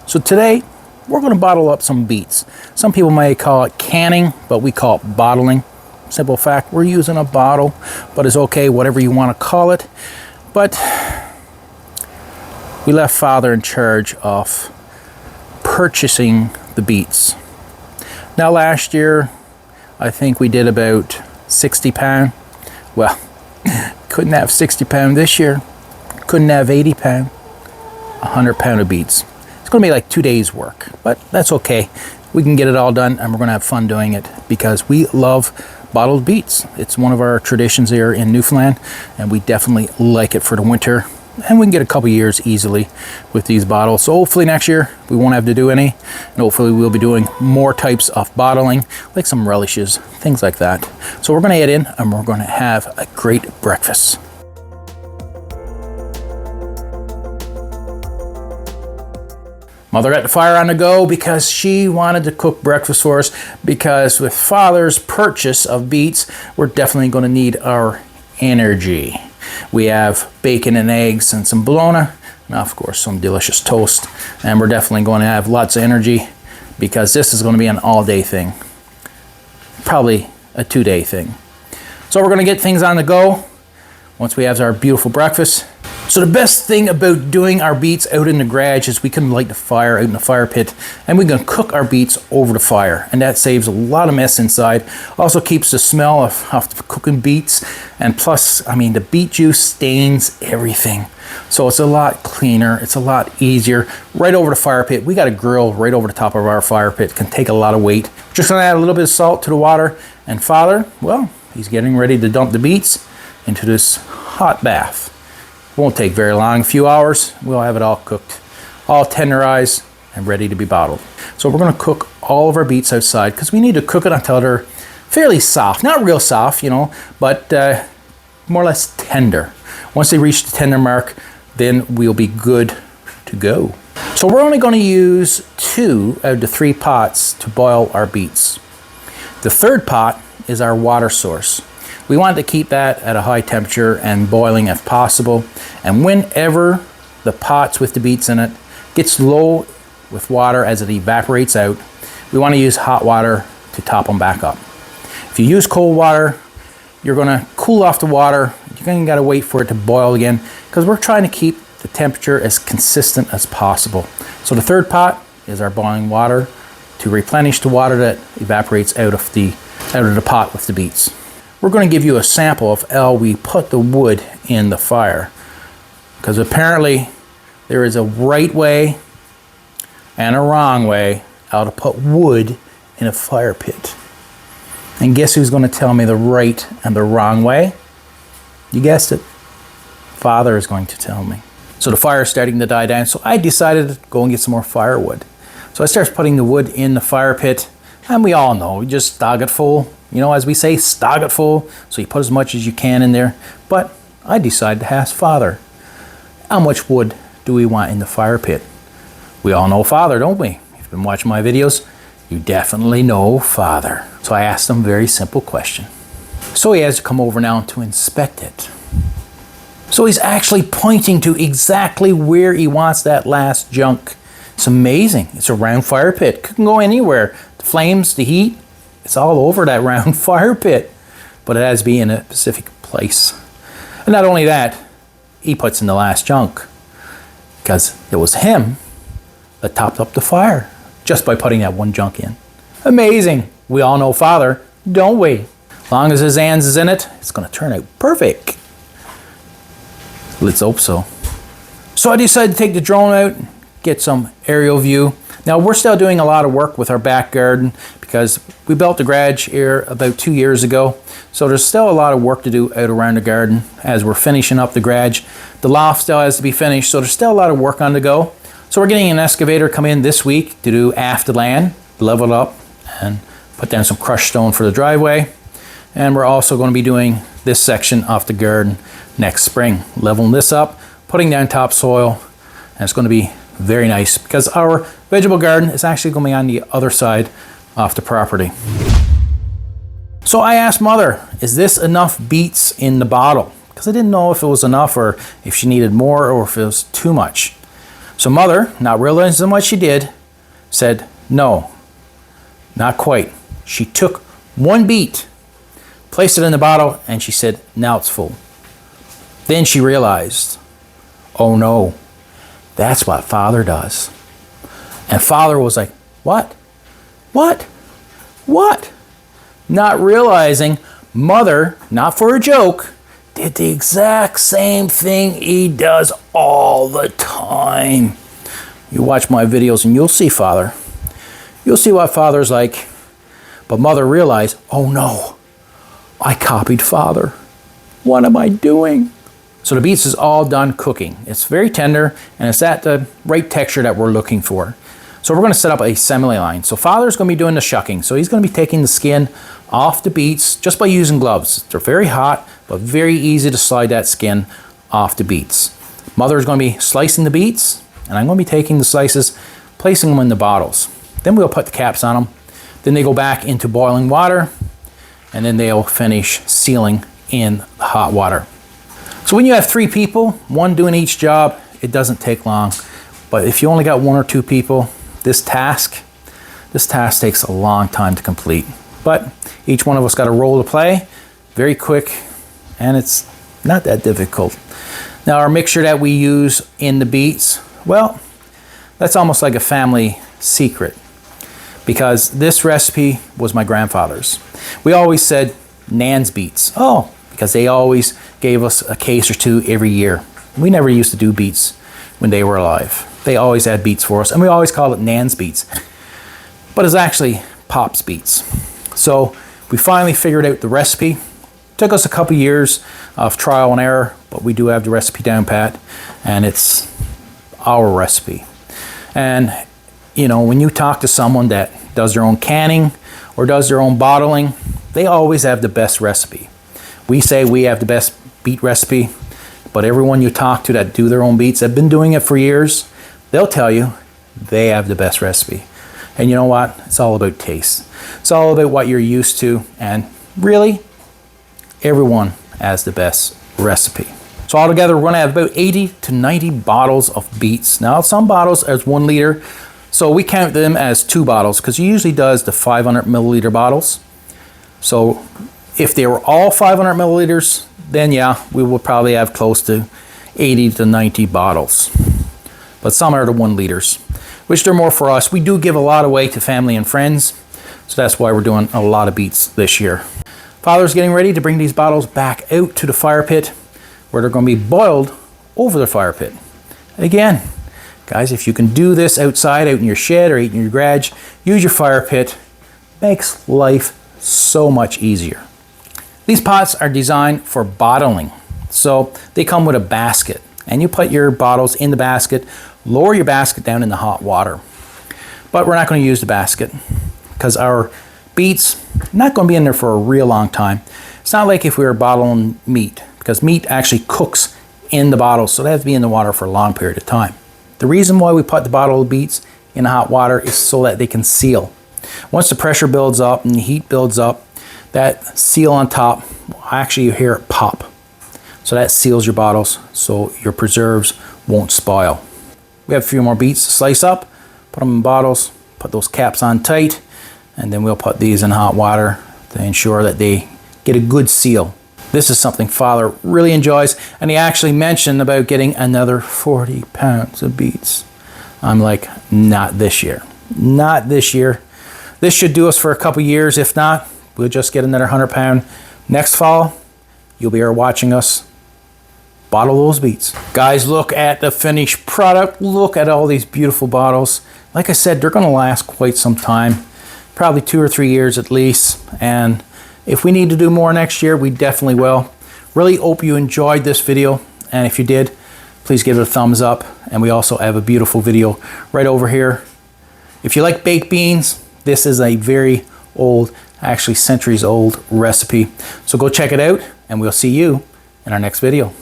So today we're going to bottle up some beets. Some people may call it canning, but we call it bottling. Simple fact, we're using a bottle, but it's okay, whatever you want to call it. But we left Father in charge of purchasing the beets. Now last year, I think we did about £60. Well, couldn't have £60 this year. Couldn't have £80. £100 of beets. It's going to be like 2 days work, but that's okay. We can get it all done and we're going to have fun doing it because we love bottled beets. It's one of our traditions here in Newfoundland and we definitely like it for the winter. And we can get a couple years easily with these bottles. So hopefully next year we won't have to do any. And hopefully we'll be doing more types of bottling, like some relishes, things like that. So we're going to head in and we're going to have a great breakfast. Mother got the fire on the go because she wanted to cook breakfast for us, because with Father's purchase of beets, we're definitely going to need our energy. We have bacon and eggs and some bologna, and of course some delicious toast. And we're definitely going to have lots of energy because this is going to be an all-day thing. Probably a 2-day thing. So we're going to get things on the go once we have our beautiful breakfast. So the best thing about doing our beets out in the garage is we can light the fire out in the fire pit and we can cook our beets over the fire, and that saves a lot of mess inside. Also keeps the smell of the cooking beets, and plus, I mean, the beet juice stains everything. So it's a lot cleaner, it's a lot easier. Right over the fire pit, we got a grill right over the top of our fire pit, can take a lot of weight. Just gonna add a little bit of salt to the water, and Father, well, he's getting ready to dump the beets into this hot bath. Won't take very long, a few hours, we'll have it all cooked, all tenderized and ready to be bottled. So we're going to cook all of our beets outside because we need to cook it until they're fairly soft, not real soft, you know, but more or less tender. Once they reach the tender mark, then we'll be good to go. So we're only going to use 2 out of the 3 pots to boil our beets. The third pot is our water source. We want to keep that at a high temperature and boiling if possible. And whenever the pots with the beets in it gets low with water as it evaporates out, we want to use hot water to top them back up. If you use cold water, you're going to cool off the water. You're going to got to wait for it to boil again because we're trying to keep the temperature as consistent as possible. So the third pot is our boiling water to replenish the water that evaporates out of the pot with the beets. We're going to give you a sample of how we put the wood in the fire, because apparently there is a right way and a wrong way how to put wood in a fire pit. And guess who's going to tell me the right and the wrong way? You guessed it. Father is going to tell me. So the fire is starting to die down, so I decided to go and get some more firewood. So I started putting the wood in the fire pit, and we all know, you just stog it full. You know, as we say, stog it full, so you put as much as you can in there. But I decided to ask Father, how much wood do we want in the fire pit? We all know Father, don't we? If you've been watching my videos, you definitely know Father. So I asked him a very simple question. So he has to come over now to inspect it. So he's actually pointing to exactly where he wants that last junk. It's amazing. It's a round fire pit. Couldn't go anywhere. The flames, the heat, it's all over that round fire pit, but it has to be in a specific place. And not only that, he puts in the last junk because it was him that topped up the fire just by putting that one junk in. Amazing. We all know Father, don't we? As long as his hands is in it, it's going to turn out perfect. Let's hope so. So I decided to take the drone out, get some aerial view. Now we're still doing a lot of work with our back garden because we built the garage here about 2 years ago. So there's still a lot of work to do out around the garden as we're finishing up the garage. The loft still has to be finished, so there's still a lot of work on the go. So we're getting an excavator come in this week to do half the land, level it up, and put down some crushed stone for the driveway. And we're also going to be doing this section of the garden next spring, leveling this up, putting down topsoil, and it's going to be very nice because our vegetable garden is actually going to be on the other side of the property. So I asked Mother, is this enough beets in the bottle? Because I didn't know if it was enough or if she needed more or if it was too much. So Mother, not realizing what she did, said, no, not quite. She took one beet, placed it in the bottle, and she said, now it's full. Then she realized, oh no, that's what Father does. And Father was like, what? What? What? Not realizing Mother, not for a joke, did the exact same thing he does all the time. You watch my videos and you'll see Father. You'll see what Father's like. But Mother realized, oh no, I copied Father. What am I doing? So the beets is all done cooking. It's very tender and it's at the right texture that we're looking for. So we're going to set up a assembly line. So Father's going to be doing the shucking. So he's going to be taking the skin off the beets just by using gloves. They're very hot, but very easy to slide that skin off the beets. Mother's going to be slicing the beets, and I'm going to be taking the slices, placing them in the bottles. Then we'll put the caps on them. Then they go back into boiling water, and then they'll finish sealing in the hot water. So when you have 3 people, one doing each job, it doesn't take long. But if you only got 1 or 2 people, this task takes a long time to complete. But each one of us got a role to play, very quick, and it's not that difficult. Now our mixture that we use in the beets, well, that's almost like a family secret because this recipe was my grandfather's. We always said Nan's beets. Oh, because they always gave us a case or 2 every year. We never used to do beets when they were alive. They always had beets for us, and we always called it Nan's beets. But it's actually Pop's beets. So we finally figured out the recipe. Took us a couple years of trial and error, but we do have the recipe down pat, and it's our recipe. And you know, when you talk to someone that does their own canning or does their own bottling, they always have the best recipe. We say we have the best beet recipe, but everyone you talk to that do their own beets, have been doing it for years, they'll tell you they have the best recipe. And you know what? It's all about taste. It's all about what you're used to, and really, everyone has the best recipe. So altogether, we're gonna have about 80 to 90 bottles of beets. Now, some bottles is 1 liter, so we count them as 2 bottles because he usually does the 500 milliliter bottles. So if they were all 500 milliliters, then yeah, we will probably have close to 80 to 90 bottles. But some are the 1 liters, which they're more for us. We do give a lot away to family and friends, so that's why we're doing a lot of beets this year. Father's getting ready to bring these bottles back out to the fire pit where they're going to be boiled over the fire pit. And again, guys, if you can do this outside, out in your shed or out in your garage, use your fire pit. Makes life so much easier. These pots are designed for bottling. So they come with a basket, and you put your bottles in the basket, lower your basket down in the hot water. But we're not going to use the basket because our beets not going to be in there for a real long time. It's not like if we were bottling meat, because meat actually cooks in the bottle, so they have to be in the water for a long period of time. The reason why we put the bottle of beets in the hot water is so that they can seal. Once the pressure builds up and the heat builds up, that seal on top, actually you hear it pop. So that seals your bottles so your preserves won't spoil. We have a few more beets to slice up, put them in bottles, put those caps on tight, and then we'll put these in hot water to ensure that they get a good seal. This is something Father really enjoys, and he actually mentioned about getting another 40 pounds of beets. I'm like, not this year. Not this year. This should do us for a couple years. If not, we'll just get another 100 pound. Next fall, you'll be here watching us bottle those beets. Guys, look at the finished product. Look at all these beautiful bottles. Like I said, they're gonna last quite some time. Probably 2 or 3 years at least. And if we need to do more next year, we definitely will. Really hope you enjoyed this video. And if you did, please give it a thumbs up. And we also have a beautiful video right over here. If you like baked beans, this is a very old, actually centuries old recipe. So go check it out, and we'll see you in our next video.